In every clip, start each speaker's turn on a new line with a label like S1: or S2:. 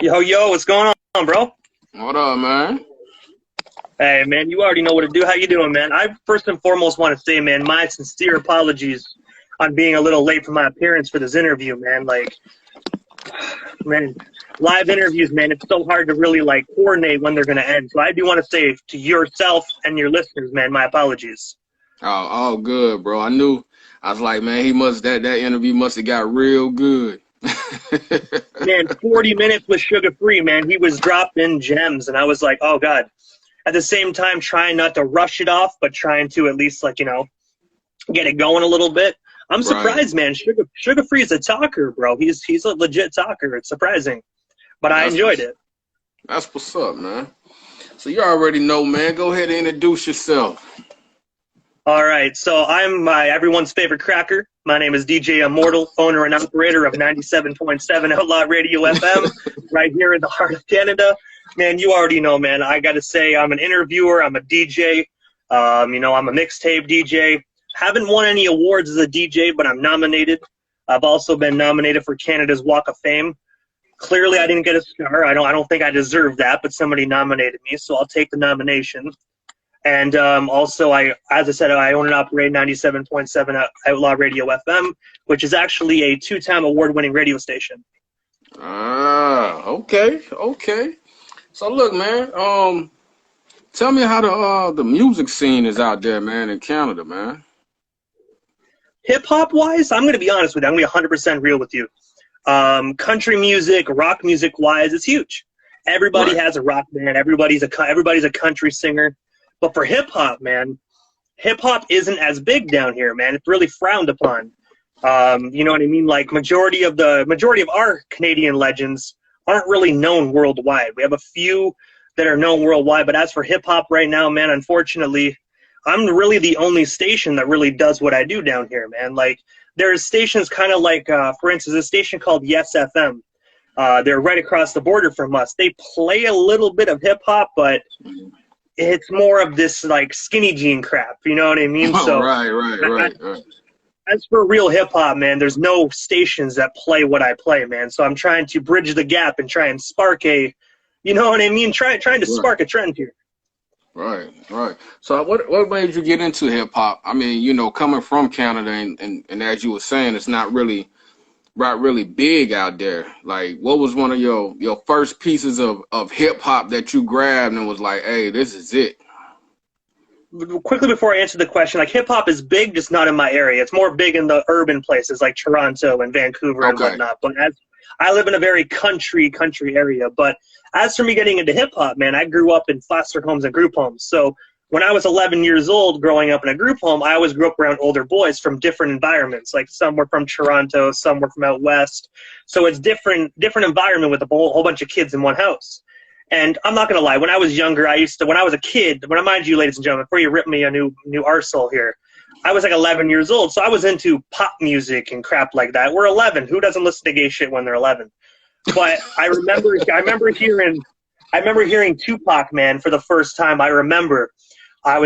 S1: Yo, what's going on, bro?
S2: What up, man?
S1: Hey, man, you already know what to do. How you doing, man? I first and foremost want to say, man, my sincere apologies on being a little late for my appearance for this interview, man. Like, man, live interviews, man, it's so hard to really, like, coordinate when they're going to end. So I do want to say to yourself and your listeners, man, my apologies.
S2: Oh, all good, bro. I was like, man, that interview must have got real good.
S1: Man, 40 minutes was sugar-free, man. He was dropping gems, and I was like, oh, God. At the same time, trying not to rush it off, but trying to at least, like, get it going a little bit. I'm surprised, man. Sugar-free is a talker, bro. He's a legit talker. It's surprising. But I enjoyed it.
S2: That's what's up, man. So you already know, man. Go ahead and introduce yourself.
S1: All right, so I'm everyone's favorite cracker. My name is DJ Immortal, owner and operator of 97.7 Outlaw Radio FM, right here in the heart of Canada. Man, you already know, man. I got to say, I'm an interviewer. I'm a DJ. I'm a mixtape DJ. Haven't won any awards as a DJ, but I'm nominated. I've also been nominated for Canada's Walk of Fame. Clearly, I didn't get a star. I don't think I deserve that, but somebody nominated me, so I'll take the nomination. And also, as I said, I own and operate 97.7 Outlaw Radio FM, which is actually a 2-time award-winning radio station.
S2: Okay. So look, man, tell me how the music scene is out there, man, in Canada, man.
S1: Hip-hop wise, I'm going to be honest with you. I'm going to be 100% real with you. Country music, rock music wise, it's huge. Everybody has a rock band. Everybody's a country singer. But for hip-hop, man, hip-hop isn't as big down here, man. It's really frowned upon. You know what I mean? Like, majority of our Canadian legends aren't really known worldwide. We have a few that are known worldwide, but as for hip-hop right now, man, unfortunately, I'm really the only station that really does what I do down here, man. Like, there's stations kind of like, for instance, a station called Yes FM. They're right across the border from us. They play a little bit of hip-hop, but it's more of this, like, skinny jean crap, you know what I mean?
S2: So, right.
S1: As for real hip-hop, man, there's no stations that play what I play, man. So I'm trying to bridge the gap and try and spark you know what I mean? Trying to spark a trend here. Right.
S2: So what made you get into hip-hop? I mean, coming from Canada and as you were saying, it's not really big out there. Like, what was one of your first pieces of hip-hop that you grabbed and was like, hey, this is it?
S1: Quickly before I answer the question, like, hip-hop is big, just not in my area. It's more big in the urban places like Toronto and Vancouver and whatnot. But as I live in a very country area. But as for me getting into hip-hop, man, I grew up in foster homes and group homes. So when I was 11 years old growing up in a group home, I always grew up around older boys from different environments. Like, some were from Toronto, some were from out west. So it's different environment with a whole bunch of kids in one house. And I'm not going to lie, when I was younger, when I was a kid, when I mind you, ladies and gentlemen, before you rip me a new arsehole here, I was like 11 years old. So I was into pop music and crap like that. We're 11. Who doesn't listen to gay shit when they're 11? But I remember hearing Tupac, man, for the first time. I remember I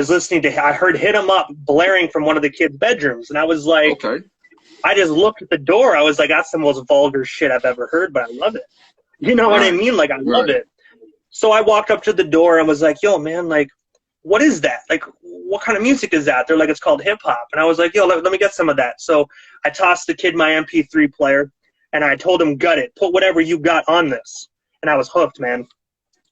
S1: heard Hit 'Em Up blaring from one of the kids' bedrooms. And I was like, I just looked at the door. I was like, that's the most vulgar shit I've ever heard, but I love it. You know what I mean? Like, I love it. So I walked up to the door and was like, yo, man, like, what is that? Like, what kind of music is that? They're like, it's called hip-hop. And I was like, yo, let me get some of that. So I tossed the kid my MP3 player, and I told him, gut it. Put whatever you got on this. And I was hooked, man.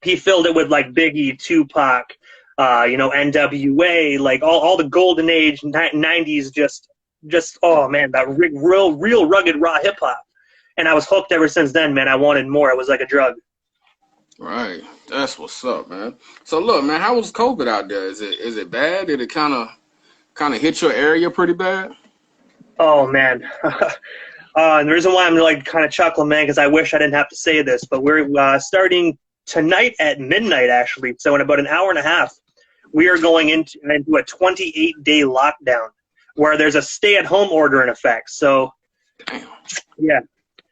S1: He filled it with, like, Biggie, Tupac, NWA, like, all the golden age, 90s, just oh, man, that real rugged, raw hip-hop. And I was hooked ever since then, man. I wanted more. It was like a drug.
S2: Right. That's what's up, man. So look, man, how was COVID out there? Is it bad? Did it kind of hit your area pretty bad?
S1: Oh, man. And the reason why I'm like kind of chuckling, man, because I wish I didn't have to say this, but we're starting tonight at midnight, actually. So in about an hour and a half, we are going into a 28-day lockdown where there's a stay-at-home order in effect. So,
S2: damn.
S1: Yeah.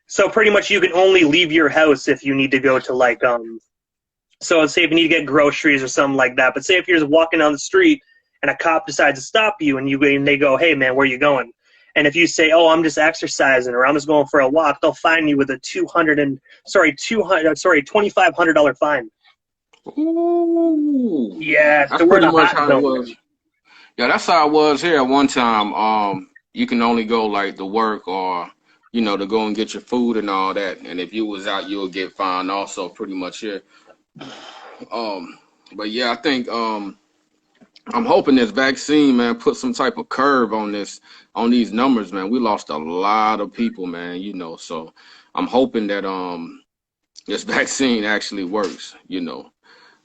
S1: So pretty much you can only leave your house if you need to go to, like, so say if you need to get groceries or something like that. But say if you're just walking down the street and a cop decides to stop you and they go, hey, man, where are you going? And if you say, "Oh, I'm just exercising," or "I'm just going for a walk," they'll fine you with a $2,500 fine.
S2: Ooh,
S1: Yeah,
S2: that's
S1: so we're in
S2: pretty
S1: a
S2: much
S1: hot
S2: how it
S1: zone.
S2: was. Yeah, that's how it was here at one time. You can only go like to work or to go and get your food and all that. And if you was out, you'll get fined also pretty much here. But yeah, I think I'm hoping this vaccine, man, put some type of curve on these numbers, man. We lost a lot of people, man, so I'm hoping that this vaccine actually works.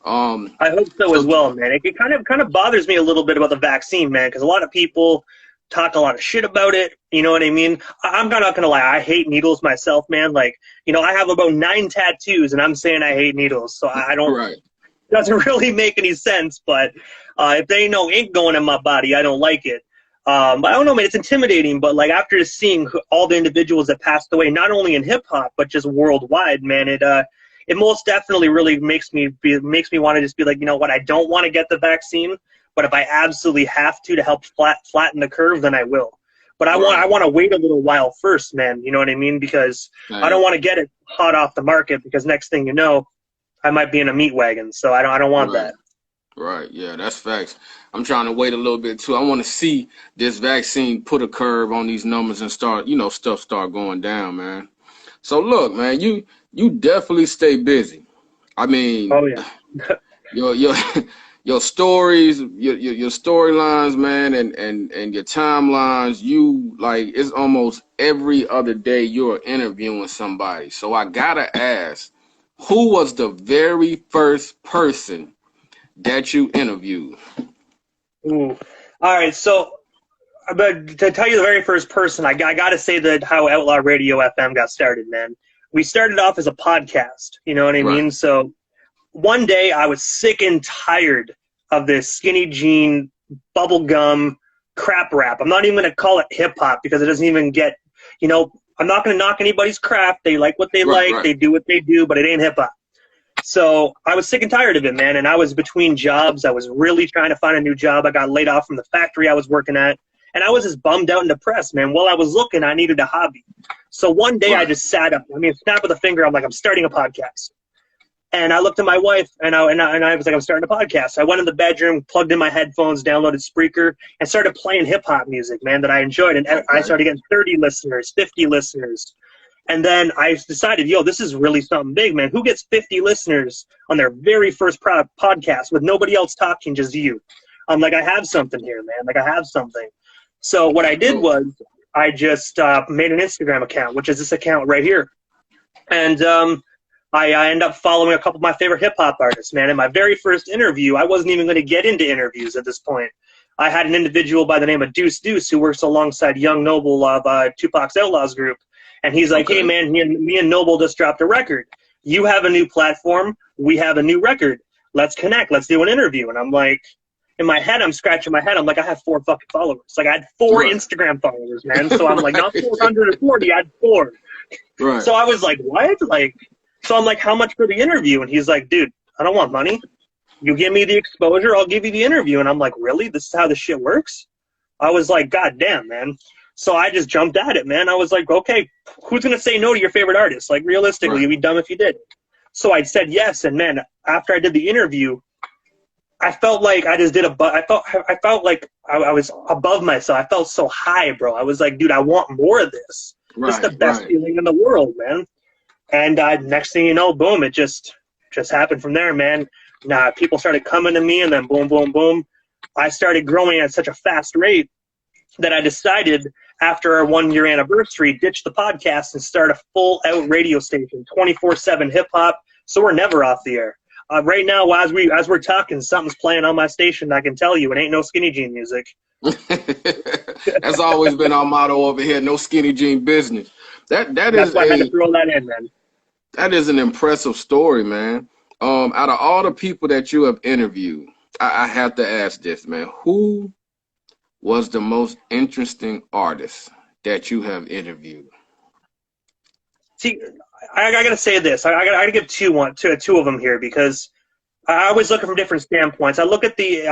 S1: I hope so as
S2: So
S1: well, man. It kind of bothers me a little bit about the vaccine, man, because a lot of people talk a lot of shit about it. You know what I mean? I'm not gonna lie. I hate needles myself, man. Like, I have about 9 tattoos, and I'm saying I hate needles. So I don't.
S2: right.
S1: It doesn't really make any sense. But if there ain't no ink going in my body, I don't like it. But I don't know, man. It's intimidating. But like after seeing all the individuals that passed away, not only in hip hop but just worldwide, man, it most definitely really makes me want to just be like, you know what, I don't want to get the vaccine, but if I absolutely have to help flatten the curve, then I will. But I want to wait a little while first, man. You know what I mean? Because I don't want to get it hot off the market, because next thing you know, I might be in a meat wagon. So I don't want that.
S2: Right. Yeah, that's facts. I'm trying to wait a little bit too. I want to see this vaccine put a curve on these numbers and start, stuff start going down, man. So look, man, you definitely stay busy. I mean,
S1: oh yeah,
S2: your stories, your storylines, man, and your timelines. You like it's almost every other day you're interviewing somebody. So I gotta ask, who was the very first person that you interviewed?
S1: Ooh. All right, so. But to tell you the very first person, I got to say that how Outlaw Radio FM got started, man. We started off as a podcast, you know what I mean? So one day I was sick and tired of this skinny jean, bubblegum crap rap. I'm not even going to call it hip-hop because it doesn't even get, I'm not going to knock anybody's craft. They like what they like. They do what they do, but it ain't hip-hop. So I was sick and tired of it, man, and I was between jobs. I was really trying to find a new job. I got laid off from the factory I was working at. And I was just bummed out and depressed, man. While I was looking, I needed a hobby. So one day I just sat up. Snap of the finger, I'm like, I'm starting a podcast. And I looked at my wife, and I was like, I'm starting a podcast. I went in the bedroom, plugged in my headphones, downloaded Spreaker, and started playing hip-hop music, man, that I enjoyed. And I started getting 30 listeners, 50 listeners. And then I decided, this is really something big, man. Who gets 50 listeners on their very first podcast with nobody else talking, just you? I'm like, I have something here, man. Like, I have something. So what I did was I just made an Instagram account, which is this account right here. And I ended up following a couple of my favorite hip-hop artists, man. In my very first interview, I wasn't even going to get into interviews at this point. I had an individual by the name of Deuce Deuce who works alongside Young Noble of Tupac's Outlaws group. And he's like, hey, man, me and Noble just dropped a record. You have a new platform. We have a new record. Let's connect. Let's do an interview. And I'm like, in my head, I'm scratching my head. I'm like, I have 4 fucking followers. Like, I had 4 Instagram followers, man. So I'm like, not 440, I had 4.
S2: Right.
S1: So I was like, what? So I'm like, how much for the interview? And he's like, dude, I don't want money. You give me the exposure, I'll give you the interview. And I'm like, really? This is how this shit works? I was like, God damn, man. So I just jumped at it, man. I was like, okay, who's going to say no to your favorite artist? Like, realistically, you'd be dumb if you did. So I said yes. And, man, after I did the interview, I felt like I just did I felt like I was above myself. I felt so high, bro. I was like, dude, I want more of this. This is the best feeling in the world, man. And next thing you know, boom, it just happened from there, man. People started coming to me, and then boom, boom, boom. I started growing at such a fast rate that I decided after our 1-year anniversary, ditch the podcast and start a full-out radio station, 24/7 hip-hop. So we're never off the air. Right now, as we're talking, something's playing on my station. I can tell you, it ain't no skinny jean music.
S2: That's always been our motto over here: no skinny jean business. That's
S1: why I had to throw that in, man.
S2: That is an impressive story, man. Out of all the people that you have interviewed, I have to ask this, man: who was the most interesting artist that you have interviewed?
S1: See, I gotta say this. I gotta give two of them here, because I always look from different standpoints. I look at the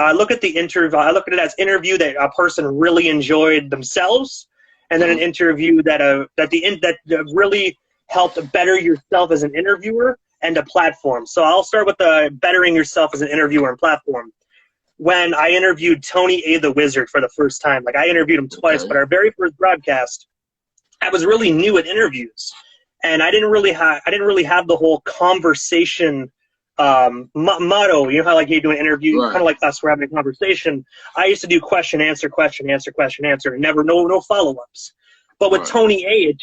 S1: interview. I look at it as interview that a person really enjoyed themselves, and then an interview that really helped better yourself as an interviewer and a platform. So I'll start with the bettering yourself as an interviewer and platform. When I interviewed Tony A. the Wizard for the first time, like I interviewed him twice, but our very first broadcast, I was really new at interviews, and I didn't really have the whole conversation motto. You know how like you do an interview, kind of like us, we're having a conversation. I used to do question, answer, question, answer, question, answer, and never no follow-ups. But with Tony A,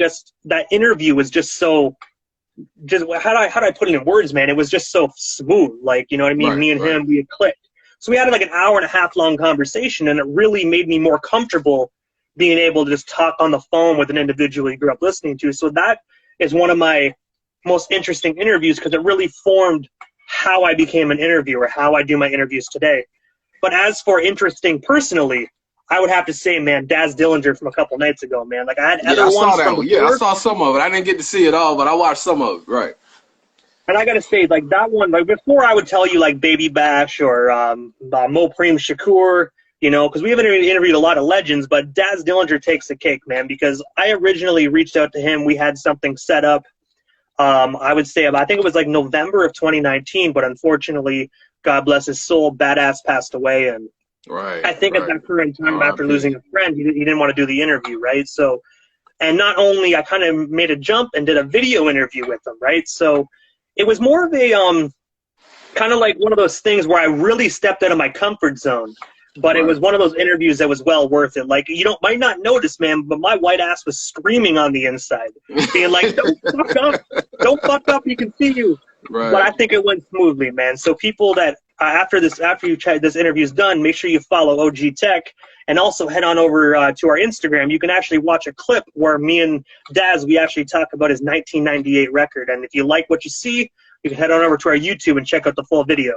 S1: that interview was just so. How do I put it in words, man? It was just so smooth. Like, you know what I mean? Me and him, we had clicked. So we had like an hour and a half long conversation, and it really made me more comfortable being able to just talk on the phone with an individual you grew up listening to. So that is one of my most interesting interviews because it really formed how I became an interviewer, how I do my interviews today. But as for interesting personally, I would have to say, man, Daz Dillinger from a couple nights ago, man. Like I had other ones from before.
S2: Yeah, I saw some of it. I didn't get to see it all, but I watched some of it. Right.
S1: And I gotta say, like that one, like before I would tell you like Baby Bash or Mopreem Shakur, you know, because we haven't interviewed a lot of legends, but Daz Dillinger takes the cake, man, because I originally reached out to him. We had something set up, I would say, I think it was like November of 2019, but unfortunately, God bless his soul, Badass passed away. And I think at that current time, after losing a friend, he didn't want to do the interview, right? So, and not only I kind of made a jump and did a video interview with him, right? So it was more of a kind of like one of those things where I really stepped out of my comfort zone. But it was one of those interviews that was well worth it. Like, you might not notice, man, but my white ass was screaming on the inside, being like, don't fuck up. Don't fuck up. You can see you. Right. But I think it went smoothly, man. So people that, after this interview's done, make sure you follow OG Tech and also head on over to our Instagram. You can actually watch a clip where me and Daz, we actually talk about his 1998 record. And if you like what you see, you can head on over to our YouTube and check out the full video.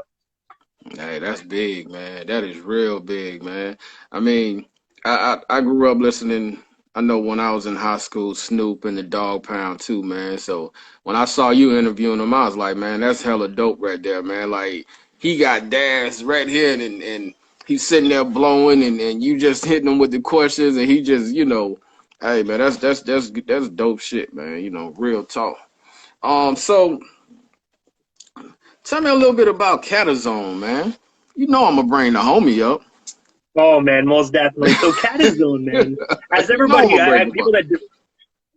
S2: Hey, that's big, man. That is real big, man. I mean, I grew up listening. I know when I was in high school, Snoop and the Dog Pound too, man. So when I saw you interviewing him, I was like, man, that's hella dope right there, man. Like, he got Daz right here, and he's sitting there blowing, and you just hitting him with the questions, and he just, you know, hey, man, that's dope shit, man. You know, real talk. So tell me a little bit about Catazone, man. You know I'm gonna bring the homie up.
S1: Oh man, most definitely. So Catazone, man. As everybody,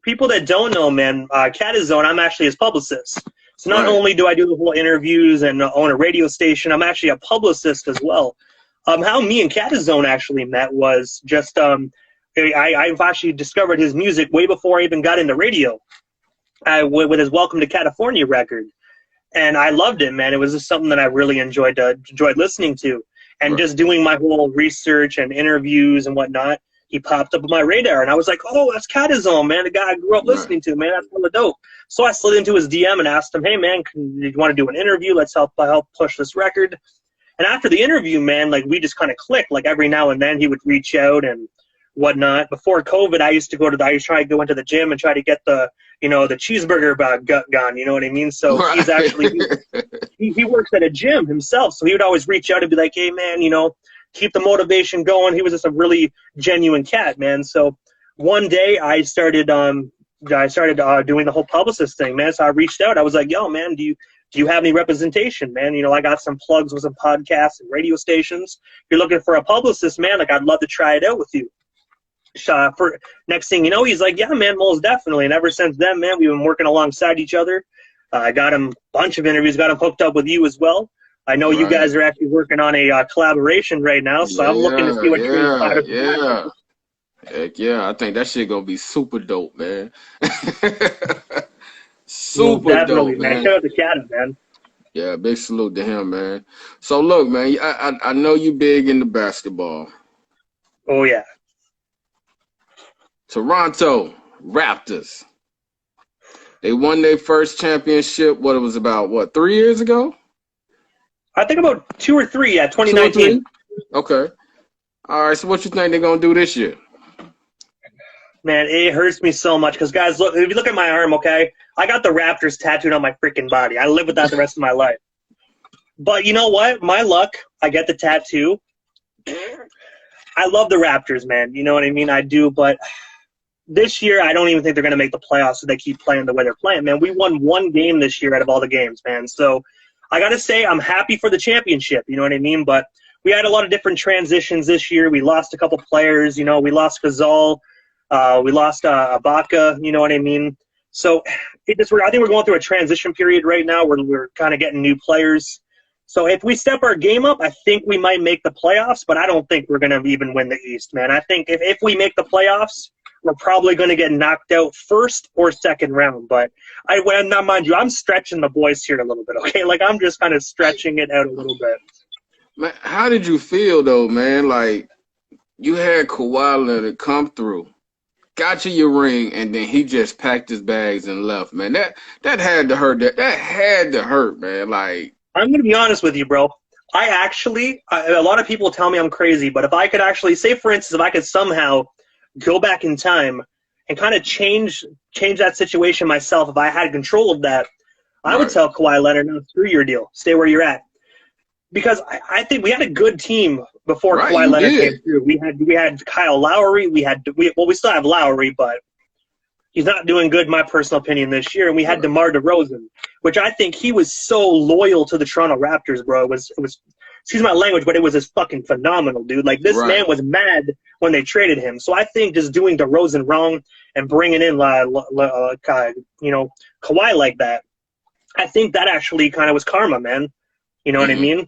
S1: people that don't know, man, Catazone, I'm actually his publicist. So not only do I do the whole interviews and own a radio station, I'm actually a publicist as well. How me and Catazone actually met was just I've actually discovered his music way before I even got into radio. With his Welcome to California record. And I loved it, man. It was just something that I really enjoyed listening to. And just doing my whole research and interviews and whatnot, he popped up on my radar. And I was like, oh, that's Catazone, man, the guy I grew up listening to, man. That's hella dope. So I slid into his DM and asked him, hey, man, do you want to do an interview? Let's help push this record. And after the interview, man, like we just kind of clicked. Like every now and then he would reach out and whatnot. Before COVID, I used to try to go into the gym and try to get the cheeseburger gut gun, you know what I mean? So he's actually, he works at a gym himself. So he would always reach out and be like, hey man, keep the motivation going. He was just a really genuine cat, man. So one day I started doing the whole publicist thing, man. So I reached out. I was like, yo man, do you have any representation, man? I got some plugs with some podcasts and radio stations. If you're looking for a publicist, man, like I'd love to try it out with you. For next thing you know, he's like, yeah, man, most definitely. And ever since then, man, we've been working alongside each other. I got him a bunch of interviews, got him hooked up with you as well. I know you guys are actually working on a collaboration right now, so I'm looking to see what you're doing.
S2: Yeah. Heck yeah, I think that shit gonna be super dope, man. Super dope, man.
S1: Shout out to Cat, man.
S2: Yeah, big salute to him, man. So look, man, I know you big into basketball.
S1: Oh yeah.
S2: Toronto Raptors. They won their first championship, what it was about, 3 years ago?
S1: I think about 2 or 3, 2019.
S2: Okay. All right, so what you think they're going to do this year?
S1: Man, it hurts me so much because, guys, look, if you look at my arm, okay, I got the Raptors tattooed on my freaking body. I live with that the rest of my life. But you know what? My luck, I get the tattoo. I love the Raptors, man. You know what I mean? I do, but this year, I don't even think they're going to make the playoffs if they keep playing the way they're playing, man. We won one game this year out of all the games, man. So I got to say I'm happy for the championship, you know what I mean? But we had a lot of different transitions this year. We lost a couple players, you know. We lost Gazal. We lost Ibaka, you know what I mean? So I think we're going through a transition period right now where we're kind of getting new players. So if we step our game up, I think we might make the playoffs, but I don't think we're going to even win the East, man. I think if we make the playoffs, we're probably going to get knocked out first or second round. But now, mind you, I'm stretching the boys here a little bit, okay? Like, I'm just kind of stretching it out a little bit.
S2: Man, how did you feel, though, man? Like, you had Kawhi Leonard come through, got you your ring, and then he just packed his bags and left, man. That had to hurt. That had to hurt, man. Like,
S1: I'm going to be honest with you, bro. A lot of people tell me I'm crazy, but if I could actually, say for instance, if I could somehow go back in time and kind of change that situation myself, if I had control of that, I would tell Kawhi Leonard, no, screw your deal. Stay where you're at. Because I think we had a good team before Kawhi Leonard came through. We had Kyle Lowry. We still have Lowry, but he's not doing good, in my personal opinion, this year. And we had DeMar DeRozan, which I think he was so loyal to the Toronto Raptors, bro. It was excuse my language, but it was just fucking phenomenal, dude. Like, this man was mad when they traded him. So I think just doing DeRozan wrong and bringing in, Kawhi like that, I think that actually kind of was karma, man. You know what I mean?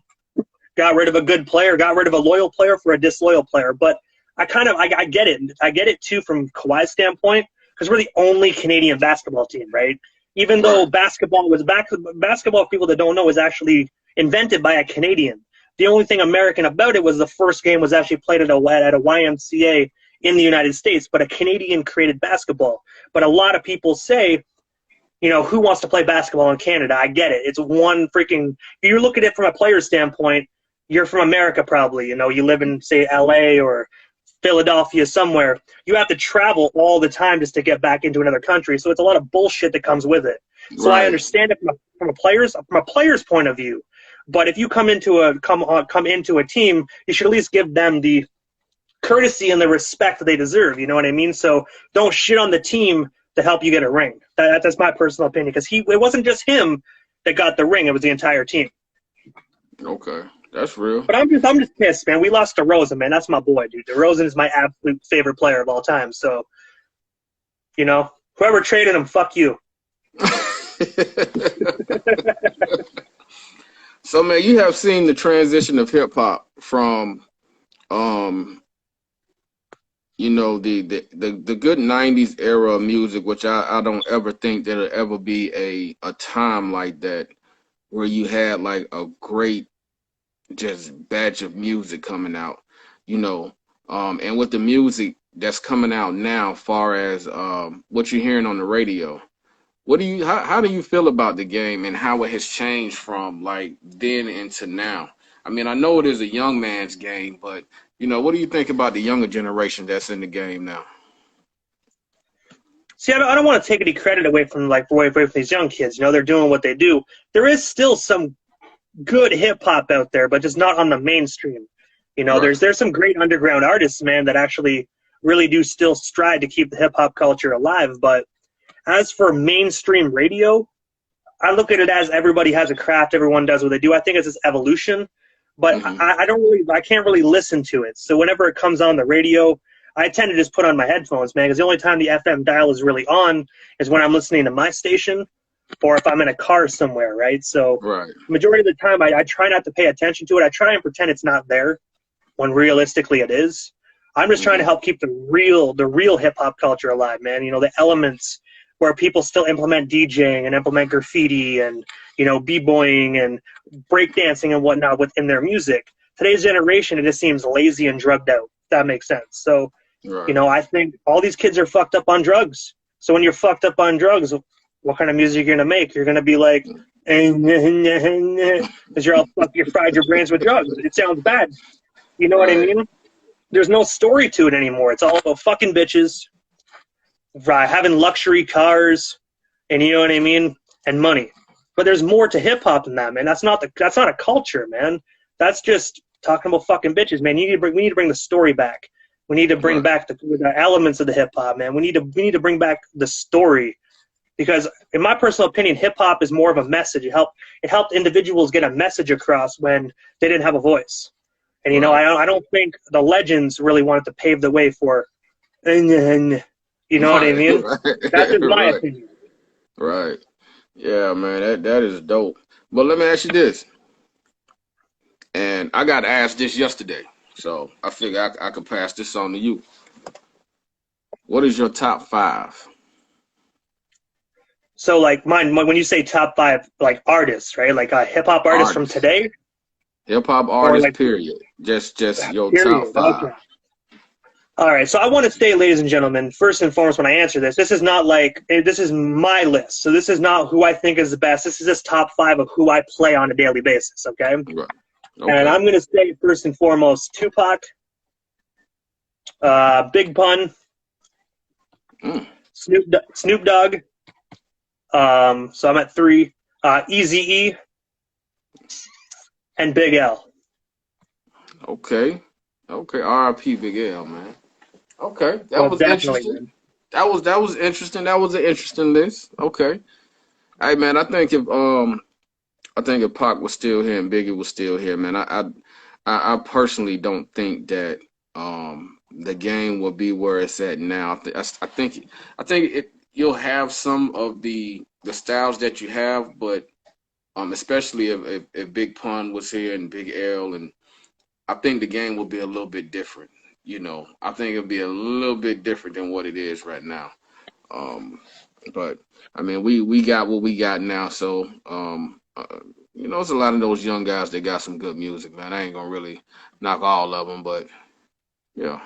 S1: Got rid of a good player, got rid of a loyal player for a disloyal player. But I get it. I get it, too, from Kawhi's standpoint, because we're the only Canadian basketball team, right? Even though basketball, people that don't know, was actually invented by a Canadian. The only thing American about it was the first game was actually played at a YMCA in the United States, but a Canadian created basketball. But a lot of people say, you know, who wants to play basketball in Canada? I get it. It's one freaking – if you look at it from a player's standpoint, you're from America probably. You know, you live in, say, L.A. or Philadelphia somewhere. You have to travel all the time just to get back into another country. So it's a lot of bullshit that comes with it. So I understand it from a player's point of view. But if you come into a team, you should at least give them the courtesy and the respect that they deserve. You know what I mean? So don't shit on the team to help you get a ring. That's my personal opinion, because it wasn't just him that got the ring; it was the entire team.
S2: Okay, that's real.
S1: But I'm just pissed, man. We lost DeRozan, man. That's my boy, dude. DeRozan is my absolute favorite player of all time. So, you know, whoever traded him, fuck you.
S2: So, man, you have seen the transition of hip hop from, you know, the good 90s era of music, which I don't ever think there'll ever be a time like that where you had like a great just batch of music coming out, you know, and with the music that's coming out now, far as what you're hearing on the radio. How do you feel about the game and how it has changed from like then into now? I mean, I know it is a young man's game, but you know, what do you think about the younger generation that's in the game now?
S1: See, I don't want to take any credit away from these young kids. You know, they're doing what they do. There is still some good hip hop out there, but just not on the mainstream. You know, there's some great underground artists, man, that actually really do still strive to keep the hip hop culture alive. But as for mainstream radio, I look at it as everybody has a craft, everyone does what they do. I think it's this evolution, but I can't really listen to it. So whenever it comes on the radio, I tend to just put on my headphones, man, because the only time the FM dial is really on is when I'm listening to my station or if I'm in a car somewhere, right? So majority of the time, I try not to pay attention to it. I try and pretend it's not there when realistically it is. I'm just trying to help keep the real hip-hop culture alive, man. You know, the elements where people still implement DJing and implement graffiti and, you know, b-boying and breakdancing and whatnot within their music. Today's generation, it just seems lazy and drugged out, if that makes sense. So, you know, I think all these kids are fucked up on drugs. So when you're fucked up on drugs, what kind of music you're going to make? You're going to be like, because you're fried your brains with drugs. It sounds bad. You know what I mean? There's no story to it anymore. It's all about fucking bitches, having luxury cars, and you know what I mean, and money. But there's more to hip hop than that, man. That's not a culture, man. That's just talking about fucking bitches, man. We need to bring the story back. We need to bring back the elements of the hip hop, man. We need to bring back the story, because in my personal opinion, hip hop is more of a message. It helped individuals get a message across when they didn't have a voice. And I don't think the legends really wanted to pave the way for, you know what I mean? That's just my opinion.
S2: Right. Yeah, man, that is dope. But let me ask you this. And I got asked this yesterday, so I figure I could pass this on to you. What is your top 5?
S1: So, like, when you say top 5, like, artists, right? Like, hip-hop artists from today?
S2: Hip-hop artists, like, period. Just your top 5.
S1: Okay. All right, so I want to state, ladies and gentlemen, first and foremost, when I answer this, this is not like, this is my list. So this is not who I think is the best. This is just top 5 of who I play on a daily basis, okay?
S2: Right.
S1: Okay. And I'm going to say, first and foremost, Tupac, Big Pun, Snoop Dogg, so I'm at 3, Eazy-E, and Big L.
S2: Okay. R.I.P. Big L, man. Okay, that was interesting. Man. That was interesting. That was an interesting list. Okay. Hey, man, I think if Pac was still here and Biggie was still here, man, I personally don't think that the game will be where it's at now. I think you'll have some of the styles that you have, but especially if Big Pun was here and Big L, and I think the game will be a little bit different. I think it'll be a little bit different than what it is right now. But I mean, we got what we got now, so there's a lot of those young guys that got some good music, man. I ain't gonna really knock all of them, but yeah.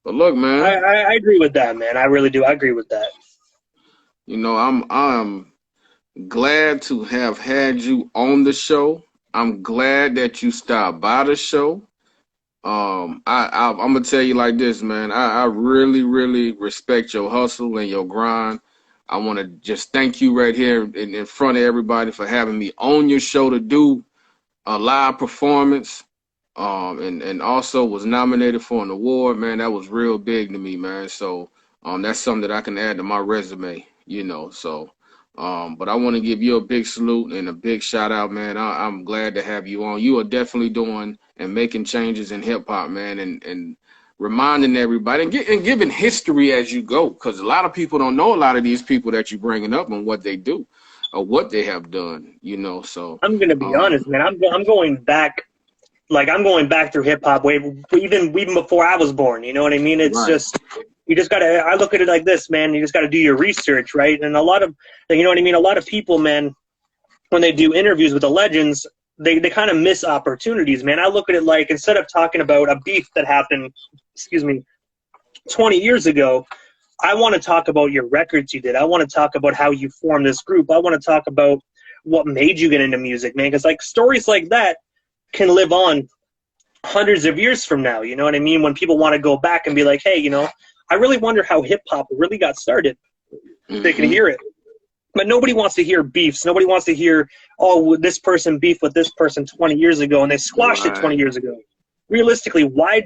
S2: But look, man,
S1: I agree with that, man. I really do. I agree with that.
S2: I'm glad to have had you on the show. I'm glad that you stopped by the show. I'm gonna tell you like this, man. I really, really respect your hustle and your grind. I want to just thank you right here in front of everybody for having me on your show to do a live performance. And also was nominated for an award, man. That was real big to me, man. So that's something that I can add to my resume, So but I want to give you a big salute and a big shout out, man. I'm glad to have you on. You are definitely doing and making changes in hip hop, man, and reminding everybody and giving history as you go, because a lot of people don't know a lot of these people that you're bringing up and what they do or what they have done, So
S1: I'm gonna be honest, man. I'm going back. Like, I'm going back through hip hop even before I was born. You know what I mean? It's just, you just gotta. I look at it like this, man. You just gotta do your research, right? And a lot of, you know what I mean? A lot of people, man, when they do interviews with the legends, they kind of miss opportunities, man. I look at it like, instead of talking about a beef that happened, 20 years ago, I want to talk about your records you did. I want to talk about how you formed this group. I want to talk about what made you get into music, man. Because, like, stories like that can live on hundreds of years from now, you know what I mean? When people want to go back and be like, hey, I really wonder how hip-hop really got started. They can hear it. But nobody wants to hear beefs. Nobody wants to hear, oh, this person beefed with this person 20 years ago and they squashed it 20 years ago. Realistically, why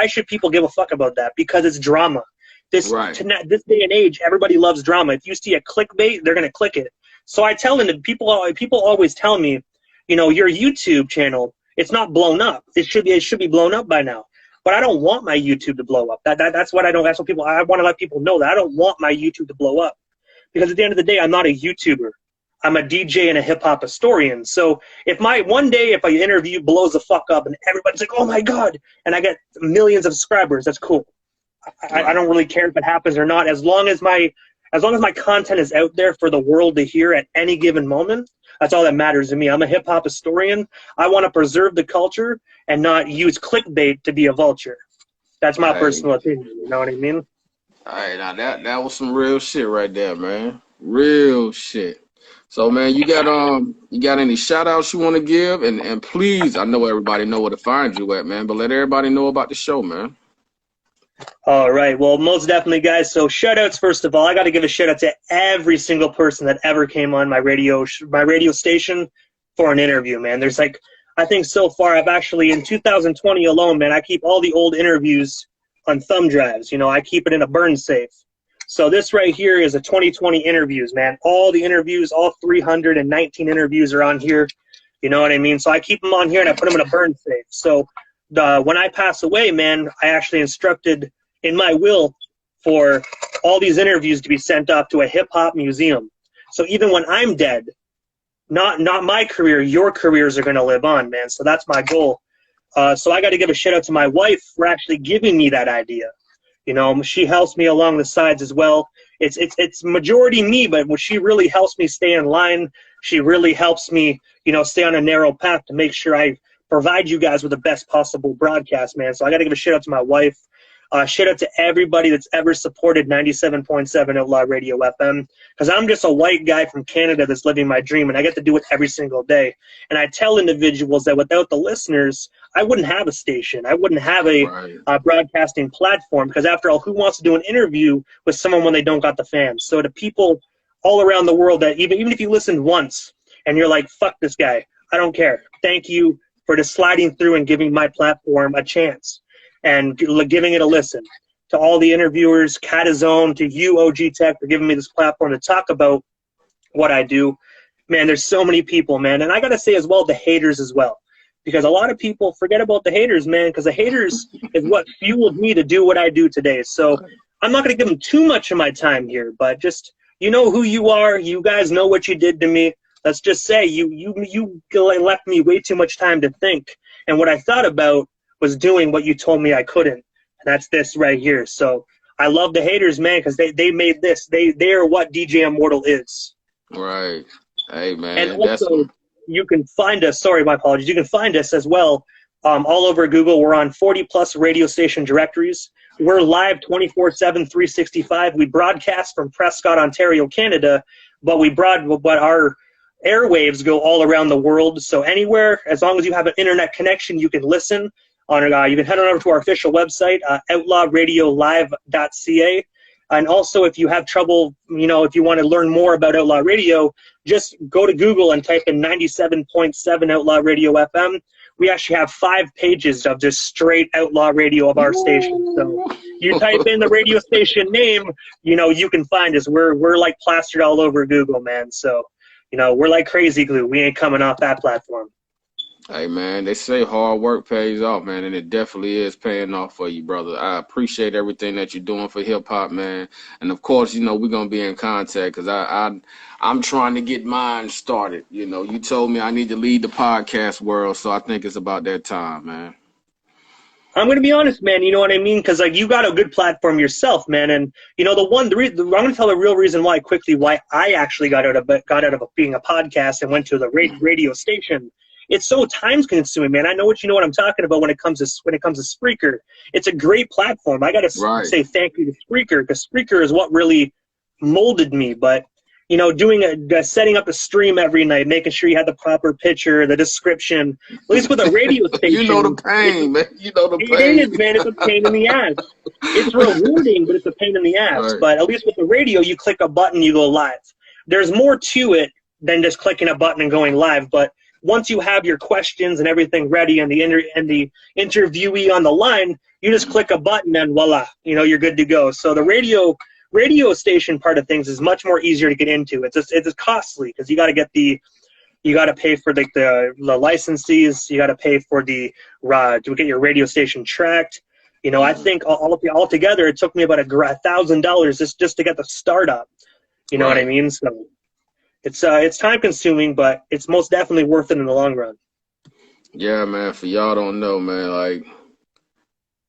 S1: should people give a fuck about that? Because it's drama. This day and age, everybody loves drama. If you see a clickbait, they're going to click it. So I tell them that people always tell me, your YouTube channel, it's not blown up. It should be blown up by now. But I don't want my YouTube to blow up. That's what I don't. That's what people. I want to let people know that I don't want my YouTube to blow up, because at the end of the day, I'm not a YouTuber. I'm a DJ and a hip hop historian. So if one interview blows the fuck up and everybody's like, oh my god, and I get millions of subscribers, that's cool. I don't really care if it happens or not. As long as my content is out there for the world to hear at any given moment, that's all that matters to me. I'm a hip-hop historian. I want to preserve the culture and not use clickbait to be a vulture. That's my personal opinion. You know what I mean?
S2: All right, now that was some real shit right there, man. Real shit. So, man, you got any shout-outs you want to give? And please, I know everybody know where to find you at, man, but let everybody know about the show, man.
S1: All right. Well, most definitely, guys. So shout-outs, first of all. I got to give a shout-out to every single person that ever came on my radio station for an interview, man. There's like, I think so far I've actually, in 2020 alone, man, I keep all the old interviews on thumb drives. You know, I keep it in a burn safe. So this right here is a 2020 interviews, man. All the interviews, all 319 interviews are on here. You know what I mean? So I keep them on here and I put them in a burn safe. So when I pass away, man, I actually instructed in my will for all these interviews to be sent off to a hip-hop museum. So even when I'm dead, not my career, your careers are going to live on, man. So that's my goal. So I got to give a shout out to my wife for actually giving me that idea. You know, she helps me along the sides as well. It's majority me, but she really helps me stay in line. She really helps me, you know, stay on a narrow path to make sure I provide you guys with the best possible broadcast, man. So I got to give a shout out to my wife. Shout out to everybody that's ever supported 97.7 Outlaw Radio FM, because I'm just a white guy from Canada that's living my dream, and I get to do it every single day. And I tell individuals that without the listeners, I wouldn't have a station. I wouldn't have a broadcasting platform, because after all, who wants to do an interview with someone when they don't got the fans? So to people all around the world that even if you listened once and you're like, fuck this guy, I don't care. Thank you for just sliding through and giving my platform a chance and giving it a listen. To all the interviewers, Catazone, to you, OG Tech, for giving me this platform to talk about what I do. Man, there's so many people, man. And I got to say as well, the haters as well. Because a lot of people forget about the haters, man, because the haters is what fueled me to do what I do today. So I'm not going to give them too much of my time here, but just, you know who you are. You guys know what you did to me. Let's just say you left me way too much time to think. And what I thought about was doing what you told me I couldn't. And that's this right here. So I love the haters, man, because they made this. They are what DJ Immortal is.
S2: Right. Hey, man.
S1: And also, you can find us. Sorry, my apologies. You can find us as well all over Google. We're on 40-plus radio station directories. We're live 24/7, 365. We broadcast from Prescott, Ontario, Canada, but our airwaves go all around the world. So anywhere, as long as you have an internet connection, you can listen. You can head on over to our official website, outlawradiolive.ca. And also, if you have trouble, you know, if you want to learn more about Outlaw Radio, just go to Google and type in 97.7 Outlaw Radio FM. We actually have 5 pages of just straight Outlaw Radio of our station. So you type in the radio station name, you know, you can find us. We're like plastered all over Google, man. So, you know, we're like crazy glue. We ain't coming off that platform.
S2: Hey, man, they say hard work pays off, man, and it definitely is paying off for you, brother. I appreciate everything that you're doing for hip-hop, man. And, of course, you know, we're going to be in contact because I'm trying to get mine started. You know, you told me I need to lead the podcast world, so I think it's about that time, man.
S1: I'm going to be honest, man, you know what I mean? Because, like, you got a good platform yourself, man. And, you know, I'm going to tell the real reason why I actually got out of being a podcast and went to the radio station. It's so time consuming, man. I know what I'm talking about when it comes to Spreaker. It's a great platform. I got to say thank you to Spreaker, because Spreaker is what really molded me. But, you know, setting up the stream every night, making sure you had the proper picture, the description, at least with a radio station.
S2: You know the pain, man. You know the pain.
S1: It is, man. It's a pain in the ass. It's rewarding, but it's a pain in the ass. Right. But at least with the radio, you click a button, you go live. There's more to it than just clicking a button and going live. But once you have your questions and everything ready and the interviewee on the line, you just click a button and voila, you know, you're good to go. So the radio station part of things is much more easier to get into. It's costly because you got to pay for the licenses, you got to pay for to get your radio station tracked. You know, I think altogether it took me about $1,000 just to get the startup. You know what I mean? So it's time consuming, but it's most definitely worth it in the long run.
S2: Yeah, man. For y'all don't know, man, like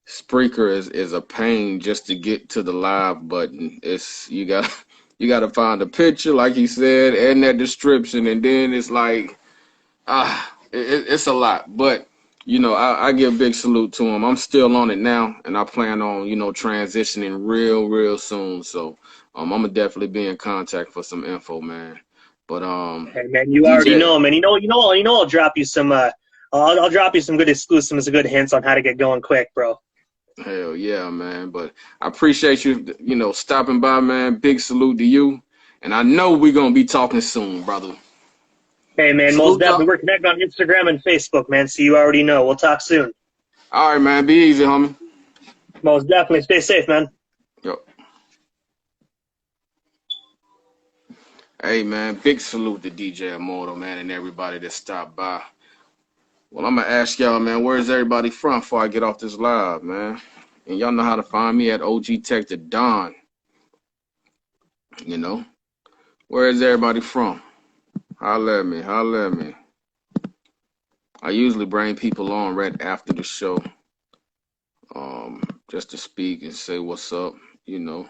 S2: Spreaker is a pain just to get to the live button. You gotta find a picture, like he said, and that description, and then it's like it's a lot. But you know, I give a big salute to him. I'm still on it now, and I plan on, you know, transitioning real soon. So I'm gonna definitely be in contact for some info, man. But
S1: hey, man, you already know, man. You know, I'll drop you some. I'll drop you some good exclusives, some good hints on how to get going quick, bro.
S2: Hell yeah, man. But I appreciate you, you know, stopping by, man. Big salute to you, and I know we're gonna be talking soon, brother.
S1: Hey, man, most
S2: Salute
S1: definitely.
S2: y'all.
S1: We're connected on Instagram and Facebook, man, so you already know. We'll talk soon.
S2: All right, man. Be easy, homie.
S1: Most definitely. Stay safe, man.
S2: Yep. Hey, man. Big salute to DJ Immortal, man, and everybody that stopped by. Well, I'm going to ask y'all, man, where's everybody from before I get off this live, man? And y'all know how to find me at OG Tech the Don. You know, where is everybody from? Holla at me, holla at me. I usually bring people on right after the show, just to speak and say what's up, you know.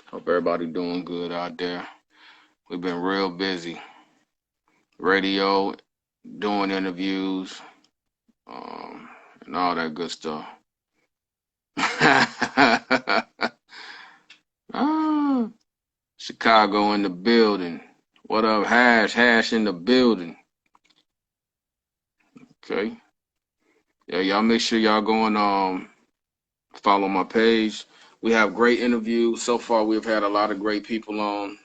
S2: Hope everybody doing good out there. We've been real busy. Radio, doing interviews, and all that good stuff. Ah, Chicago in the building. What up, Hash? Hash in the building. Okay. Yeah, y'all make sure y'all go and follow my page. We have great interviews. So far, we've had a lot of great people on.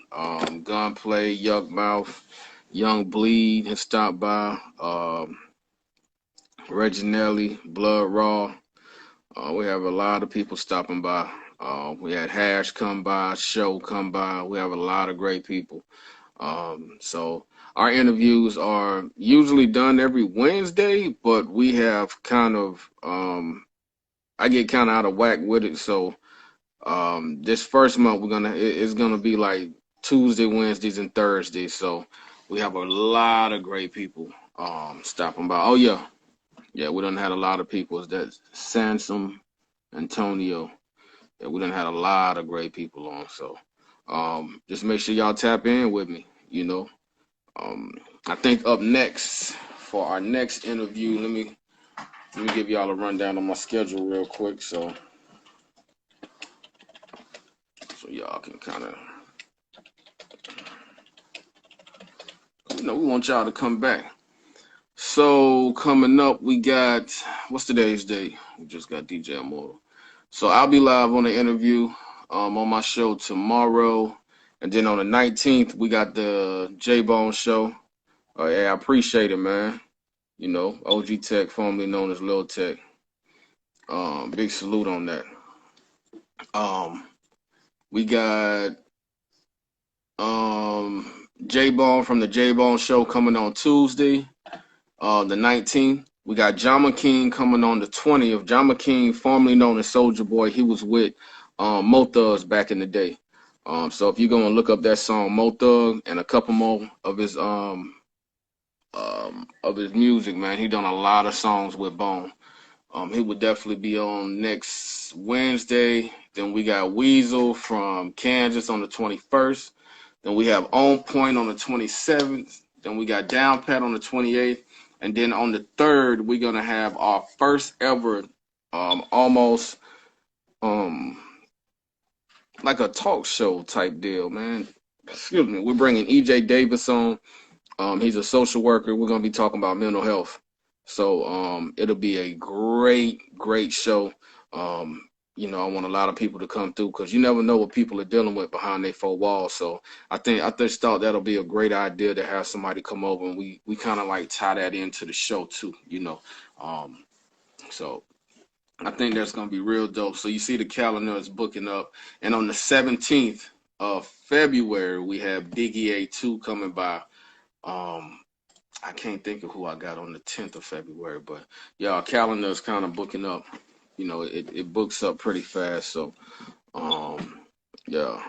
S2: Gunplay, Yuck Mouth, Young Bleed has stopped by. Reginelli, Blood Raw. We have a lot of people stopping by. We had Hash come by, Show come by. We have a lot of great people. So our interviews are usually done every Wednesday, but we have kind of I get kind of out of whack with it. So this first month it's gonna be like Tuesday, Wednesdays, and Thursdays. So we have a lot of great people stopping by. Oh yeah. Yeah, we done had a lot of people. That's Sansom, Antonio. Yeah, we done had a lot of great people on. So just make sure y'all tap in with me, you know. I think up next for our next interview, let me give y'all a rundown on my schedule real quick so y'all can kind of, you know, we want y'all to come back. So coming up, we got, what's today's date? We just got DJ Immortal. So I'll be live on the interview on my show tomorrow. And then on the 19th, we got the J-Bone show. Yeah, I appreciate it, man. You know, OG Tech, formerly known as Lil Tech. Big salute on that. We got J-Bone from the J-Bone show coming on Tuesday, the 19th. We got Jama King coming on the 20th. Jama King, formerly known as Soulja Boy, he was with Mo Thugs back in the day. So if you go and look up that song Mo Thug and a couple more of his music, man, he done a lot of songs with Bone. He would definitely be on next Wednesday. Then we got Weasel from Kansas on the 21st. Then we have On Point on the 27th. Then we got Down Pat on the 28th. And then on the 3rd, we're going to have our first ever almost like a talk show type deal, man. Excuse me. We're bringing EJ Davis on. He's a social worker. We're going to be talking about mental health. So it'll be a great show. You know, I want a lot of people to come through because you never know what people are dealing with behind their four walls. So I just thought that'll be a great idea to have somebody come over and we kind of like tie that into the show too, you know. So I think that's gonna be real dope. So you see the calendar is booking up, and on the 17th of February we have Diggy A2 coming by. I can't think of who I got on the 10th of February, but yeah, our calendar is kind of booking up. You know, it books up pretty fast. So, yeah.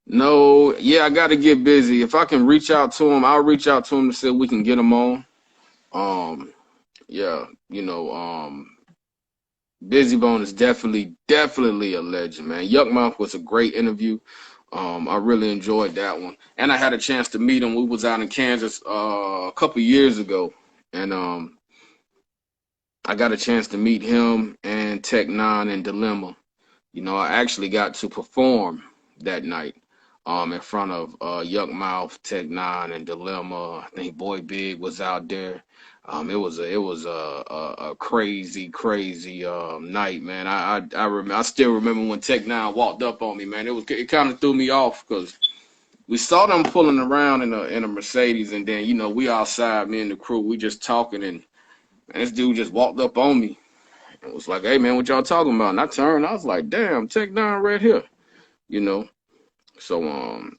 S2: No, yeah, I got to get busy. If I can reach out to him, I'll reach out to him to see if we can get him on. Yeah, you know, Busy Bone is definitely a legend, man. Yuck Mouth was a great interview. I really enjoyed that one, and I had a chance to meet him. We was out in Kansas a couple years ago, and I got a chance to meet him and Tech Nine and Dilemma. You know, I actually got to perform that night in front of Yuck Mouth, Tech Nine, and Dilemma. I think Boy Big was out there. It was a crazy night, man. I still remember when Tech Nine walked up on me, man. It kind of threw me off because we saw them pulling around in a Mercedes, and then, you know, we outside, me and the crew, we just talking, and this dude just walked up on me. It was like, hey, man, what y'all talking about? And I turned, I was like, damn, Tech Nine right here, you know. So,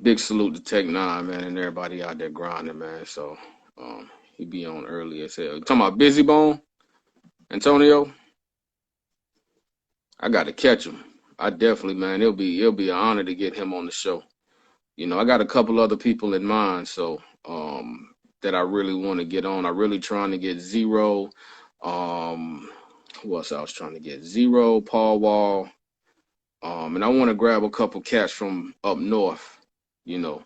S2: big salute to Tech Nine, man, and everybody out there grinding, man. So, he be on early as hell. You talking about Busy Bone, Antonio? I got to catch him. I definitely, man, it'll be an honor to get him on the show. You know, I got a couple other people in mind, so that I really want to get on. I really trying to get Zero. Who else I was trying to get? Zero, Paul Wall. And I want to grab a couple cats from up north, you know.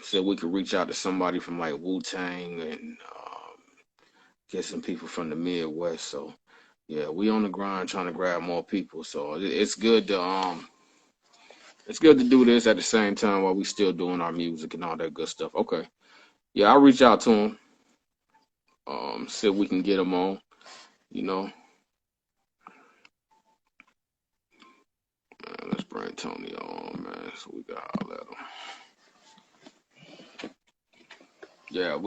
S2: So we could reach out to somebody from like Wu-Tang and get some people from the Midwest. So yeah, we on the grind trying to grab more people. So it's good to do this at the same time while we still doing our music and all that good stuff. Okay. Yeah, I'll reach out to him. See if we can get him on, you know. Man, let's bring Tony on, man. So we got all that. Yeah,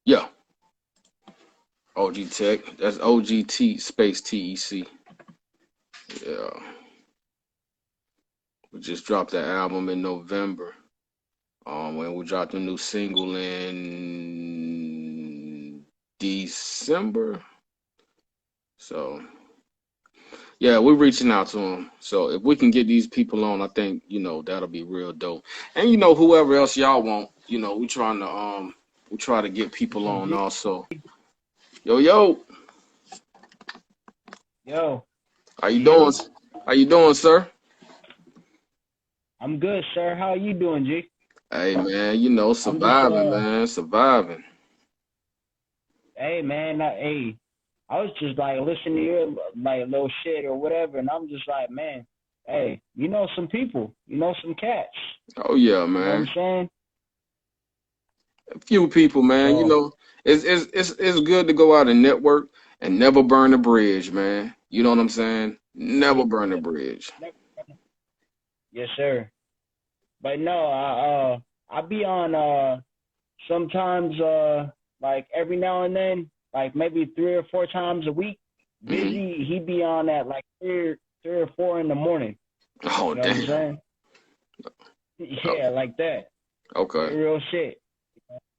S2: yeah. OG Tech. That's OGT space TEC. Yeah. We just dropped that album in November. And we dropped a new single in December. So yeah, we're reaching out to them. So if we can get these people on, I think, you know, that'll be real dope. And you know, whoever else y'all want, you know, we try to get people on also. Yo. How you doing? How you doing, sir?
S3: I'm good, sir. How are you doing, G?
S2: Hey, man, you know, surviving, man, surviving.
S3: Hey, man, I was just like listening to your like little shit or whatever, and I'm just like, man, hey, you know some people, you know some cats.
S2: Oh yeah, man.
S3: You know what I'm saying?
S2: A few people, man. You know, it's good to go out and network and never burn the bridge, man. You know what I'm saying? Never burn the bridge.
S3: Yes, sir. But no, I be on sometimes like every now and then, like maybe 3 or 4 times a week. Busy, he be on at like 3 or 4 in the morning.
S2: Oh,
S3: you know
S2: damn.
S3: What I'm saying? Yeah, like that.
S2: Okay.
S3: Real shit.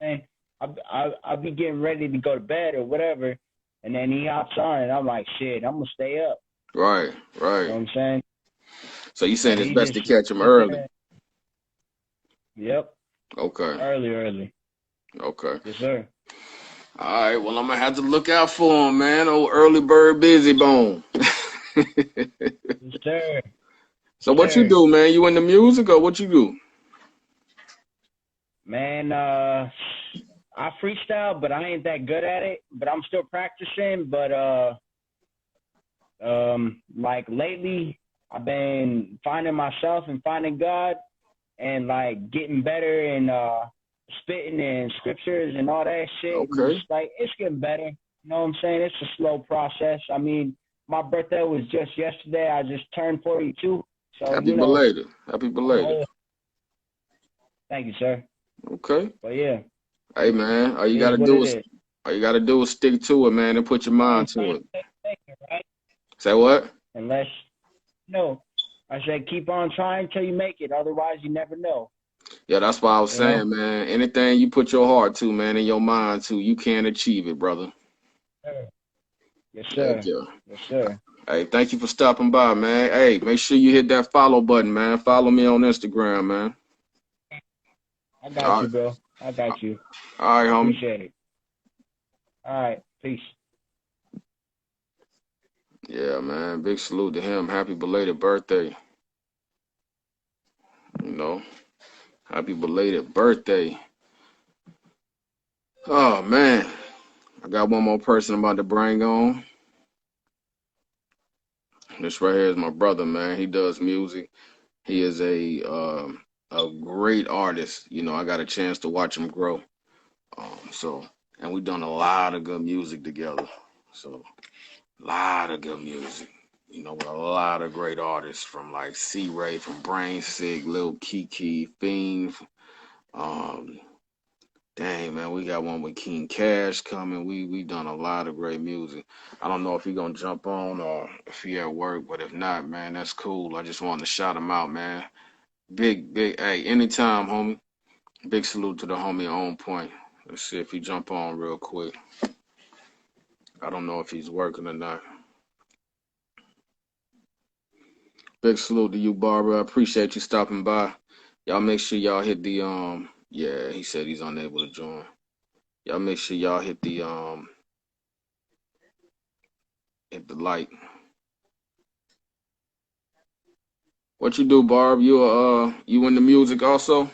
S3: And I be getting ready to go to bed or whatever, and then he hops on, and I'm like, shit, I'm gonna stay up.
S2: Right.
S3: You know what I'm saying?
S2: So you saying it's best to catch him early?
S3: Yep.
S2: Okay.
S3: Early.
S2: Okay.
S3: Yes, sir.
S2: All right. Well, I'm gonna have to look out for him, man. Old early bird, busy bone.
S3: Yes, sir.
S2: So what you do, man? You into music or what you do?
S3: Man, I freestyle, but I ain't that good at it. But I'm still practicing. But like lately, I've been finding myself and finding God, and like getting better and spitting in scriptures and all that shit.
S2: Okay.
S3: Just, like it's getting better. You know what I'm saying? It's a slow process. I mean, my birthday was just yesterday. I just turned 42. So
S2: Happy belated.
S3: Thank you, sir.
S2: Okay.
S3: But yeah.
S2: Hey, man, all you gotta do is stick to it, man, and put your mind to it.
S3: Right?
S2: Say what?
S3: Unless I said keep on trying till you make it. Otherwise, you never know.
S2: Yeah, that's what I was saying, man. Anything you put your heart to, man, and your mind to, you can achieve it, brother.
S3: Yes, sir. Yes, sir.
S2: Hey, thank you for stopping by, man. Hey, make sure you hit that follow button, man. Follow me on Instagram, man.
S3: I got you, bro. I got you.
S2: All right, homie.
S3: Appreciate it. All right. Peace.
S2: Yeah, man. Big salute to him. Happy belated birthday. You know, happy belated birthday. Oh, man. I got one more person I'm about to bring on. This right here is my brother, man. He does music. He is a great artist. You know, I got a chance to watch him grow. And we've done a lot of good music together. So, a lot of good music. You know, with a lot of great artists from like C-Ray, from Brain Sick, Lil Kiki, Fiend. Dang, man, we got one with King Cash coming. We done a lot of great music. I don't know if he gonna jump on or if he at work, but if not, man, that's cool. I just wanted to shout him out, man. Big, hey, anytime, homie. Big salute to the homie On Point. Let's see if he jump on real quick. I don't know if he's working or not. Big salute to you, Barbara. I appreciate you stopping by. Y'all make sure y'all hit the yeah, he said he's unable to join. Y'all make sure y'all hit the like. What you do, Barb? You into music also?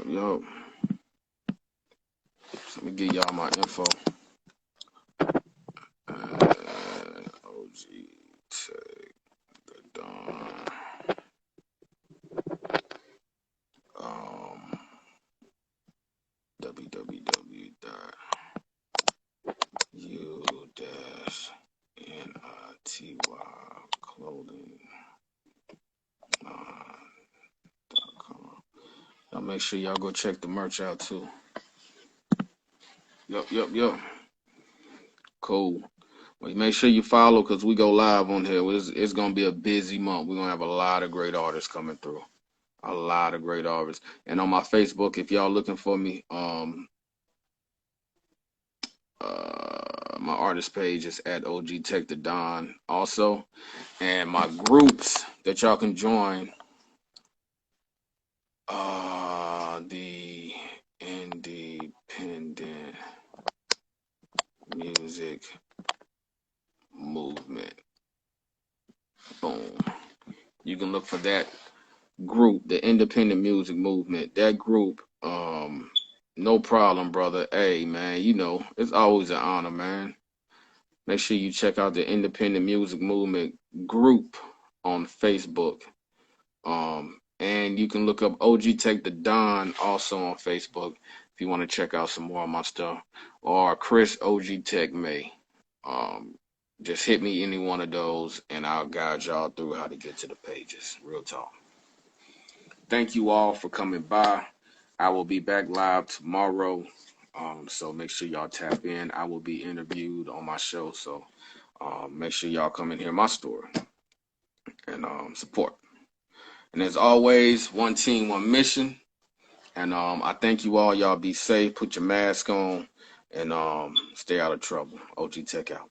S2: Yo. Let me give y'all my info. OG Tech the Dawn. www.u-nitywclothing.com. Y'all make sure y'all go check the merch out too. Yup. Cool. Well, make sure you follow because we go live on here. It's going to be a busy month. We're going to have a lot of great artists coming through. A lot of great artists. And on my Facebook, if y'all looking for me, my artist page is at OG Tech the Don also. And my groups that y'all can join, the Independent Music Movement. Boom. You can look for that group, the Independent Music Movement. That group, no problem, brother. Hey, man, you know, it's always an honor, man. Make sure you check out the Independent Music Movement group on Facebook. And you can look up OG Tech the Don also on Facebook if you want to check out some more of my stuff. Or Chris OG Tech May. Just hit me any one of those and I'll guide y'all through how to get to the pages. Real talk. Thank you all for coming by. I will be back live tomorrow. So make sure y'all tap in. I will be interviewed on my show. So make sure y'all come and hear my story and support. And as always, one team, one mission. And I thank you all. Y'all be safe. Put your mask on and stay out of trouble. OG Tech out.